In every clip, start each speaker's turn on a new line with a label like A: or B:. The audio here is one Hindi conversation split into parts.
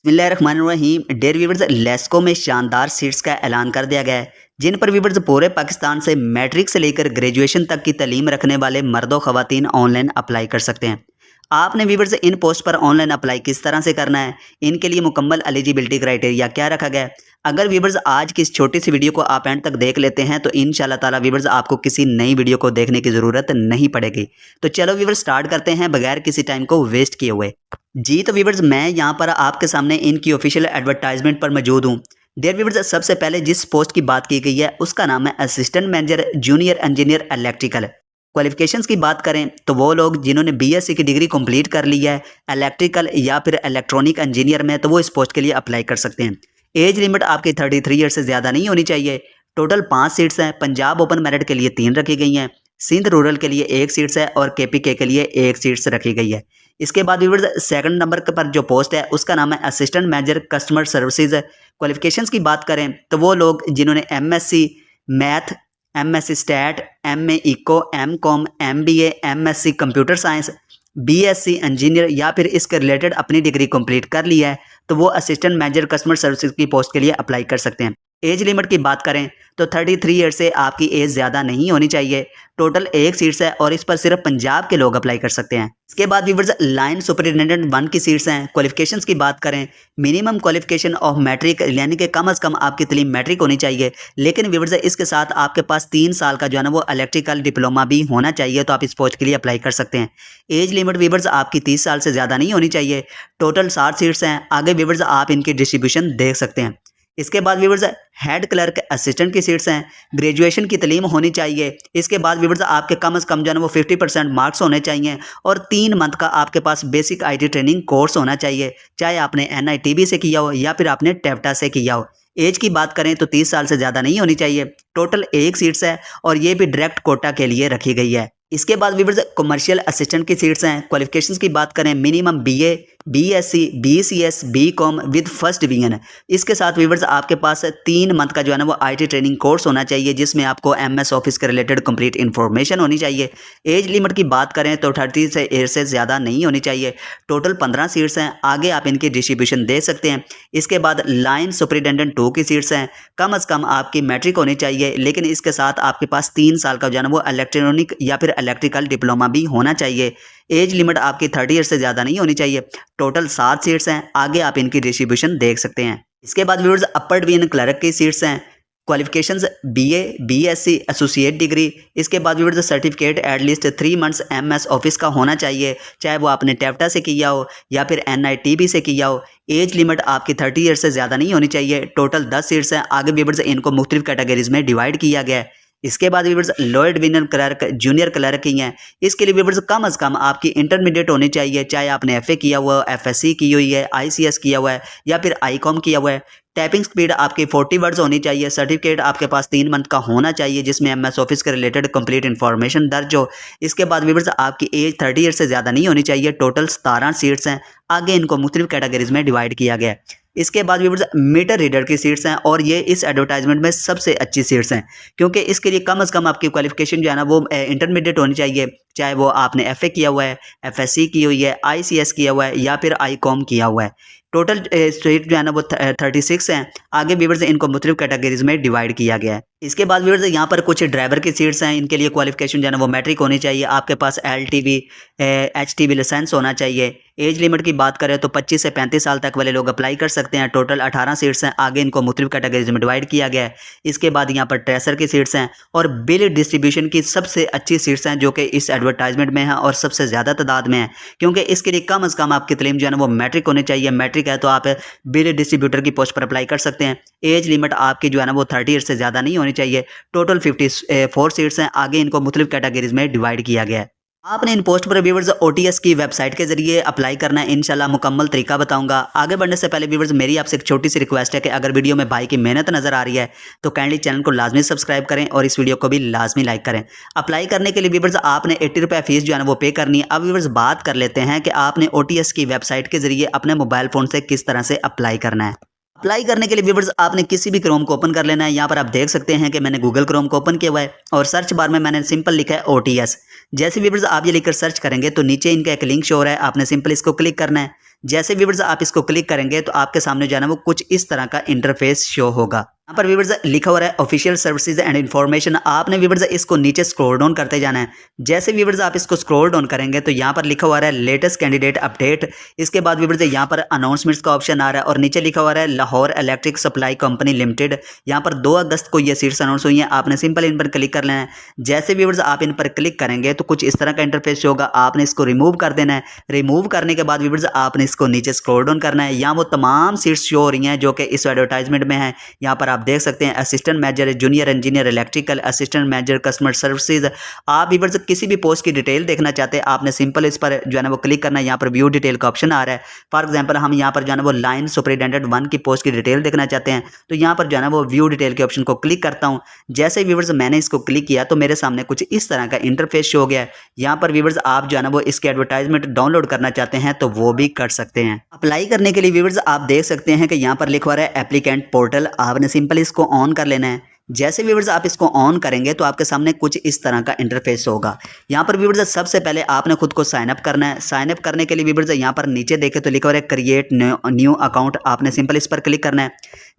A: बिस्मिल्लाहिर्रहमानिर्रहीम। डेयर व्यूवर्स, लेस्को में शानदार सीट्स का ऐलान कर दिया गया है जिन पर व्यूवर्स पूरे पाकिस्तान से मैट्रिक से लेकर ग्रेजुएशन तक की तालीम रखने वाले मर्दों ख़वातीन ऑनलाइन अप्लाई कर सकते हैं। आपने व्यूवर्स इन पोस्ट पर ऑनलाइन अप्लाई किस तरह से करना है, इनके लिए मुकम्मल एलिजिबिलिटी क्राइटेरिया क्या रखा गया है। अगर व्यूवर्स आज की इस छोटी सी वीडियो को आप एंड तक देख लेते हैं तो इंशाल्लाह ताला व्यूवर्स आपको किसी नई वीडियो को देखने की ज़रूरत नहीं पड़ेगी। तो चलो व्यूवर्स स्टार्ट करते हैं बगैर किसी टाइम को वेस्ट किए हुए। जी तो व्यूवर्स, मैं यहाँ पर आपके सामने इनकी ऑफिशियल एडवर्टाइजमेंट पर मौजूद हूँ। डियर व्यूवर्स, सबसे पहले जिस पोस्ट की बात की गई है उसका नाम है assistant manager junior engineer electrical. Qualifications की बात करें तो वो लोग जिन्होंने बीएससी की डिग्री कंप्लीट कर ली है इलेक्ट्रिकल या फिर इलेक्ट्रॉनिक इंजीनियर में, तो वो इस पोस्ट के लिए अप्लाई कर सकते हैं। एज लिमिट आपकी 33 ईयर से ज़्यादा नहीं होनी चाहिए। टोटल 5 सीट्स हैं। पंजाब ओपन मेरिट के लिए 3 रखी गई हैं, सिंध रूरल के लिए 1 सीट्स है और केपीके के लिए 1 सीट्स रखी गई है। इसके बाद व्यूअर्स सेकंड नंबर पर जो पोस्ट है उसका नाम है assistant manager customer services. Qualifications की बात करें तो वो लोग जिन्होंने MSc math, MSc stat, MA eco, MCom, MBA, MSc computer science, BSc engineer या फिर इसके रिलेटेड अपनी डिग्री कंप्लीट कर ली है तो वो असिस्टेंट मैनेजर कस्टमर सर्विसेज की पोस्ट के लिए अप्लाई कर सकते हैं। एज लिमिट की बात करें तो 33 ईयर से आपकी एज ज़्यादा नहीं होनी चाहिए। टोटल 1 सीट्स है और इस पर सिर्फ पंजाब के लोग अप्लाई कर सकते हैं। इसके बाद व्यूअर्स लाइन सुपरिटेंडेंट 1 की सीट्स हैं। क्वालिफिकेशंस की बात करें, मिनिमम क्वालिफिकेशन ऑफ मैट्रिक यानी कि कम से कम आपकी तलीम मैट्रिक होनी चाहिए, लेकिन व्यूअर्स इसके साथ आपके पास 3 साल का जो है ना वो इलेक्ट्रिकल डिप्लोमा भी होना चाहिए, तो आप इस पोस्ट के लिए अप्लाई कर सकते हैं। एज लिमिट व्यूअर्स आपकी 30 साल से ज़्यादा नहीं होनी चाहिए। टोटल 60 सीट्स हैं। आगे व्यूअर्स आप इनकी डिस्ट्रीब्यूशन देख सकते हैं। इसके बाद व्यूवर्स हेड क्लर्क असिस्टेंट की सीट्स हैं। ग्रेजुएशन की तालीम होनी चाहिए। इसके बाद व्यूवर्स आपके कम से कम जो है वो 50% मार्क्स होने चाहिए और 3 मंथ का आपके पास बेसिक आईटी ट्रेनिंग कोर्स होना चाहिए, चाहे आपने एनआईटीबी से किया हो या फिर आपने टेप्टा से किया हो। एज की बात करें तो 30 साल से ज़्यादा नहीं होनी चाहिए। टोटल 1 सीट्स है और ये भी डायरेक्ट कोटा के लिए रखी गई है। इसके बाद व्यूवर्स कमर्शियल असिस्टेंट की सीट्स हैं। क्वालिफिकेशंस की बात करें, minimum BA, BSc, BCS, BCom with first division. इसके साथ व्यूवर्स आपके पास 3 मंथ का जो है ना वो आईटी ट्रेनिंग कोर्स होना चाहिए जिसमें आपको एमएस ऑफिस के रिलेटेड कंप्लीट इन्फॉर्मेशन होनी चाहिए। एज लिमिट की बात करें तो 30 से ईयर से ज़्यादा नहीं होनी चाहिए। टोटल 15 सीट्स हैं। आगे आप इनकी डिस्ट्रीब्यूशन दे सकते हैं। इसके बाद लाइन सुपरिटेंडेंट 2 की सीट्स हैं। कम से कम आपकी मैट्रिक होनी चाहिए, लेकिन इसके साथ आपके पास 3 साल का जो है ना वो इलेक्ट्रॉनिक या फिर इलेक्ट्रिकल डिप्लोमा भी होना चाहिए। एज लिमिट आपकी 30 ईयर से ज़्यादा नहीं होनी चाहिए। टोटल 7 सीट्स हैं। आगे आप इनकी डिस्ट्रीब्यूशन देख सकते हैं। इसके बाद व्यूअर्स अपर डिवीजन क्लर्क की सीट्स हैं। Qualifications BA, BSc, associate degree. इसके बाद viewers certificate at least 3 months MS office का होना चाहिए, चाहे वो आपने टेप्टा से किया हो या फिर एनआईटीबी से किया हो। एज लिमिट आपकी 30 ईयर से ज़्यादा नहीं होनी चाहिए। टोटल 10 सीट्स हैं। आगे व्यूअर्स इनको मुख्तलिफ कैटेगरीज में डिवाइड किया गया है। इसके बाद viewers lower division clerk, junior clerk ही हैं। इसके लिए व्यूअर्स कम से कम आपकी इंटरमीडिएट होनी चाहिए, चाहे आपने एफए किया हुआ है, एफएससी की हुई है, आईसीएस किया हुआ है या फिर आईकॉम किया हुआ है। टाइपिंग स्पीड आपकी 40 वर्ड्स होनी चाहिए। सर्टिफिकेट आपके पास 3 मंथ का होना चाहिए जिसमें एमएस ऑफिस के रिलेटेड कंप्लीट इन्फॉर्मेशन दर्ज हो। इसके बाद व्यूअर्स आपकी एज 30 ईयर से ज़्यादा नहीं होनी चाहिए। टोटल 17 सीट्स हैं। आगे इनको मुख्तलिफ कैटेगरीज में डिवाइड किया गया है। इसके बाद व्यूअर्स मीटर रीडर की सीट्स हैं और ये इस एडवर्टाइजमेंट में सबसे अच्छी सीट्स हैं क्योंकि इसके लिए कम से कम आपकी क्वालिफिकेशन जो है ना वो इंटरमीडिएट होनी चाहिए, चाहे वो आपने एफए किया हुआ है, एफएससी की हुई है, आईसीएस किया हुआ है या फिर आईकॉम किया हुआ है। टोटल सीट जो है ना वो 36 हैं। आगे व्यूअर्स इनको मुख्तलिफ कैटेगरीज में डिवाइड किया गया है। इसके बाद व्यूअर्स यहाँ पर कुछ ड्राइवर की सीट्स हैं। इनके लिए क्वालिफिकेशन जो है ना वो मैट्रिक होनी चाहिए। आपके पास एलटीवी, एचटीवी लाइसेंस होना चाहिए। एज लिमिट की बात करें तो 25 से 35 साल तक वाले लोग अप्लाई कर सकते हैं। टोटल 18 सीट्स हैं। आगे इनको मुख्तलिफ कैटेगरीज में डिवाइड किया गया है। इसके बाद यहाँ पर ट्रेसर की सीट्स हैं और बिल डिस्ट्रीब्यूशन की सबसे अच्छी सीट्स हैं जो कि इस एडवर्टाइजमेंट में है और सबसे ज़्यादा तादाद में है क्योंकि इसके लिए कम से कम आपकी तलीम जो है ना वो मैट्रिक होनी चाहिए। मैट्रिक है तो आप बिल डिस्ट्रीब्यूटर की पोस्ट पर अप्लाई कर सकते हैं। एज लिमिट आपकी जो है ना वो 30 ईयर से ज़्यादा नहीं होनी चाहिए। टोटल 54 सीट्स हैं। आगे इनको मुख्तलिफ कैटेगरीज में डिवाइड किया गया है। आपने इन पोस्ट पर व्यूवर्स ओटीएस की वेबसाइट के जरिए अप्लाई करना है। इंशाल्लाह मुकम्मल तरीका बताऊंगा। आगे बढ़ने से पहले व्यूवर्स मेरी आपसे एक छोटी सी रिक्वेस्ट है कि अगर वीडियो में भाई की मेहनत नजर आ रही है तो काइंडली चैनल को लाजमी सब्सक्राइब करें और इस वीडियो को भी लाजमी लाइक करें। अप्लाई करने के लिए व्यूवर्स आपने 80 रुपये फीस जो है ना वो पे करनी है। अब व्यूवर्स बात कर लेते हैं कि आपने ओटीएस की वेबसाइट के जरिए अपने मोबाइल फ़ोन से किस तरह से अप्लाई करना है। अप्लाई करने के लिए व्यूअर्स आपने किसी भी क्रोम को ओपन कर लेना है। यहाँ पर आप देख सकते हैं कि मैंने गूगल क्रोम को ओपन किया हुआ है और सर्च बार में मैंने सिंपल लिखा है OTS। जैसे व्यूअर्स आप ये लिखकर सर्च करेंगे तो नीचे इनका एक लिंक शो हो रहा है, आपने सिंपल इसको क्लिक करना है। जैसे व्यूअर्स आप इसको क्लिक करेंगे तो आपके सामने जो है ना वो कुछ इस तरह का इंटरफेस शो होगा। यहाँ पर व्यूअर्स लिखा हुआ है ऑफिशियल सर्विसेज एंड इन्फॉर्मेशन। आपने व्यूअर्स इसको नीचे स्क्रॉल डाउन करते जाना है। जैसे व्यूअर्स आप इसको स्क्रॉल डाउन करेंगे तो यहाँ पर लिखा हुआ है लेटेस्ट कैंडिडेट अपडेट। इसके बाद व्यूअर्स यहाँ पर अनाउंसमेंट्स का ऑप्शन आ रहा है और नीचे लिखा हुआ है Lahore electric supply company limited. यहाँ पर 2 अगस्त को ये सीट्स अनाउंस हुई हैं। आपने सिंपल इन पर क्लिक कर लेना है। जैसे व्यूअर्स आप इन पर क्लिक करेंगे तो कुछ इस तरह का इंटरफेस होगा। आपने इसको रिमूव कर देना है। रिमूव करने के बाद व्यूअर्स आपने इसको नीचे स्क्रॉल डाउन करना है। यहाँ वो तमाम सीट्स शो हो रही हैं जो कि इस एडवर्टाइजमेंट में है। यहाँ पर आप देख सकते हैं assistant manager, junior engineer electrical, assistant manager customer services. आप व्यूअर्स किसी भी पोस्ट की डिटेल देखना चाहते हैं, आपने सिंपल इस पर जो है ना वो क्लिक करना है। यहाँ पर व्यू डिटेल का ऑप्शन आ रहा है। फॉर एग्जांपल हम यहाँ पर जो है ना वो लाइन सुपरिटेंडेंट 1 की पोस्ट की डिटेल देखना चाहते हैं तो यहाँ पर जो है ना वो व्यू डिटेल के ऑप्शन को क्लिक करता हूँ। जैसे व्यूअर्स मैंने इसको क्लिक किया तो मेरे सामने कुछ इस तरह का इंटरफेस शो हो गया है। यहाँ पर व्यूअर्स आप जो है ना वो इसके एडवर्टाइजमेंट डाउनलोड करना चाहते हैं तो वो भी कर सकते हैं। अप्लाई करने के लिए व्यूअर्स आप देख सकते हैं कि यहाँ पर लिखा हुआ है एप्लीकेंट पोर्टल। आपने सिंपल इसको ऑन कर लेना है। जैसे व्यूअर्स आप इसको ऑन करेंगे तो आपके सामने कुछ इस तरह का इंटरफेस होगा। यहाँ पर व्यूअर्स सबसे पहले आपने खुद को साइन अप करना है। साइन अप करने के लिए व्यूअर्स यहाँ पर नीचे देखें तो लिखा हुआ है क्रिएट न्यू अकाउंट। आपने सिंपल इस पर क्लिक करना है।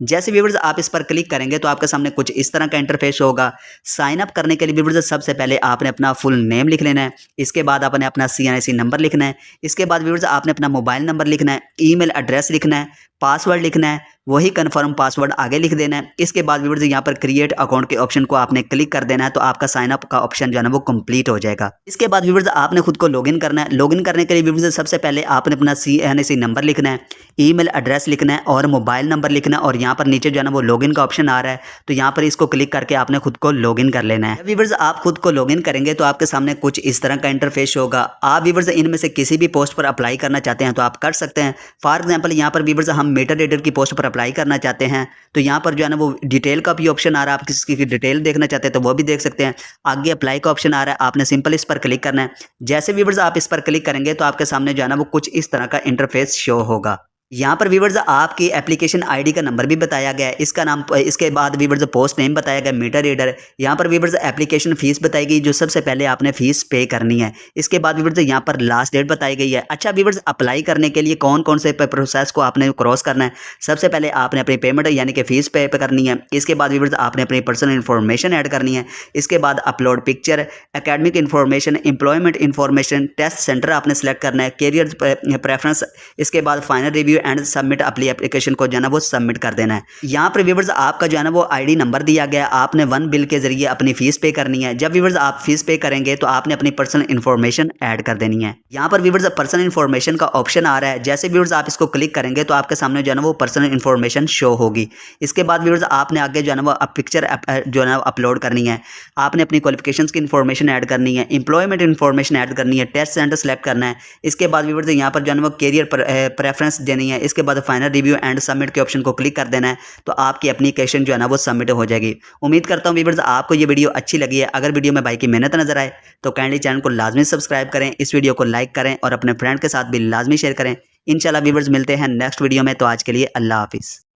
A: जैसे व्यूअर्स आप इस पर क्लिक करेंगे तो आपके सामने कुछ इस तरह का इंटरफेस होगा। साइन अप करने के लिए व्यूअर्स सबसे पहले आपने अपना फुल नेम लिख लेना है। इसके बाद आपने अपना CNIC नंबर लिखना है। इसके बाद व्यूअर्स आपने अपना मोबाइल नंबर लिखना है, ईमेल एड्रेस लिखना है, पासवर्ड लिखना है, वही कन्फर्म पासवर्ड आगे लिख देना है। इसके बाद व्यूअर्स यहाँ पर क्रिएट अकाउंट के ऑप्शन को आपने क्लिक कर देना है तो आपका साइन अप का ऑप्शन जो है ना वो कंप्लीट हो जाएगा। इसके बाद व्यूअर्स आपने खुद को लॉगिन करना है। लॉगिन करने के लिए व्यूअर्स सबसे पहले आपने अपना CNIC नंबर लिखना है, ईमेल एड्रेस लिखना है और मोबाइल नंबर लिखना है और यहाँ पर नीचे जो है ना वो लॉगिन का ऑप्शन आ रहा है तो यहाँ पर इसको क्लिक करके आपने खुद को लॉगिन कर लेना है। व्यूअर्स आप खुद को लॉगिन करेंगे तो आपके सामने कुछ इस तरह का इंटरफेस होगा। आप व्यूअर्स इनमें से किसी भी पोस्ट पर अप्लाई करना चाहते हैं तो आप कर सकते हैं। फॉर एग्जाम्पल यहाँ पर व्यूअर्स हम मीटर रीडर की पोस्ट पर अप्लाई करना चाहते हैं तो यहाँ पर जो है ना वो डिटेल का भी ऑप्शन आ रहा है। आप किसी की डिटेल देखना चाहते हैं तो वो भी देख सकते हैं। आगे अप्लाई का ऑप्शन आ रहा है, आपने सिंपल इस पर क्लिक करना है। जैसे व्यूअर्स आप इस पर क्लिक करेंगे तो आपके सामने जो है ना वो कुछ इस तरह का इंटरफेस शो होगा। यहाँ पर व्यूअर्स आपकी एप्लीकेशन आईडी का नंबर भी बताया गया है, इसका नाम, इसके बाद व्यूअर्स पोस्ट नेम बताया गया मीटर रीडर। यहाँ पर व्यूअर्स एप्लीकेशन फीस बताई गई जो सबसे पहले आपने फीस पे करनी है। इसके बाद व्यूअर्स यहाँ पर लास्ट डेट बताई गई है। अच्छा व्यूअर्स अप्लाई करने के लिए कौन कौन से प्रोसेस को आपने क्रॉस करना है। सबसे पहले आपने अपनी पेमेंट यानी कि फीस पे करनी है। इसके बाद व्यूअर्स आपने अपनी पर्सनल इन्फॉर्मेशन ऐड करनी है। इसके बाद upload picture, academic information, employment information, test centre आपने सेलेक्ट करना है, कैरियर प्रेफरेंस। इसके बाद फाइनल रिव्यू एंड सबमिट अपनी एप्लीकेशन को जो है ना वो सबमिट कर देना है। यहाँ पर व्यूअर्स आपका जो है ना वो आईडी नंबर दिया गया है। आपने 1 बिल के जरिए अपनी फीस पे करनी है। जब व्यूअर्स आप फीस पे करेंगे तो आपने अपनी पर्सनल इन्फॉर्मेशन ऐड कर देनी है। यहाँ पर व्यूअर्स पर्सनल इन्फॉर्मेशन का ऑप्शन आ रहा है। जैसे व्यूअर्स आप इसको क्लिक करेंगे तो आपके सामने जो है ना वो पर्सनल इन्फॉर्मेशन शो होगी। इसके बाद व्यूअर्स आपने आगे जो है ना वो पिक्चर जो है ना अपलोड करनी है। आपने अपनी क्वालिफिकेशंस की इन्फॉर्मेशन ऐड करनी है, एम्प्लॉयमेंट इन्फॉर्मेशन ऐड करनी है, टेस्ट सेंटर सेलेक्ट करना है। इसके बाद व्यूअर्स यहाँ पर जो है ना वो कैरियर प्रेफरेंस देनी है। इसके बाद फाइनल रिव्यू एंड सबमिट के ऑप्शन को क्लिक कर देना है तो आपकी एप्लीकेशन जो है ना वो सबमिट हो जाएगी। उम्मीद करता हूँ व्यूअर्स आपको ये वीडियो अच्छी लगी है। अगर वीडियो में भाई की मेहनत नजर आए तो काइंडली चैनल को लाजमी सब्सक्राइब करें, इस वीडियो को लाइक करें और अपने फ्रेंड के साथ भी लाजमी शेयर करें। इंशाल्लाह व्यूअर्स मिलते हैं नेक्स्ट वीडियो में। तो आज के लिए अल्लाह हाफिज़।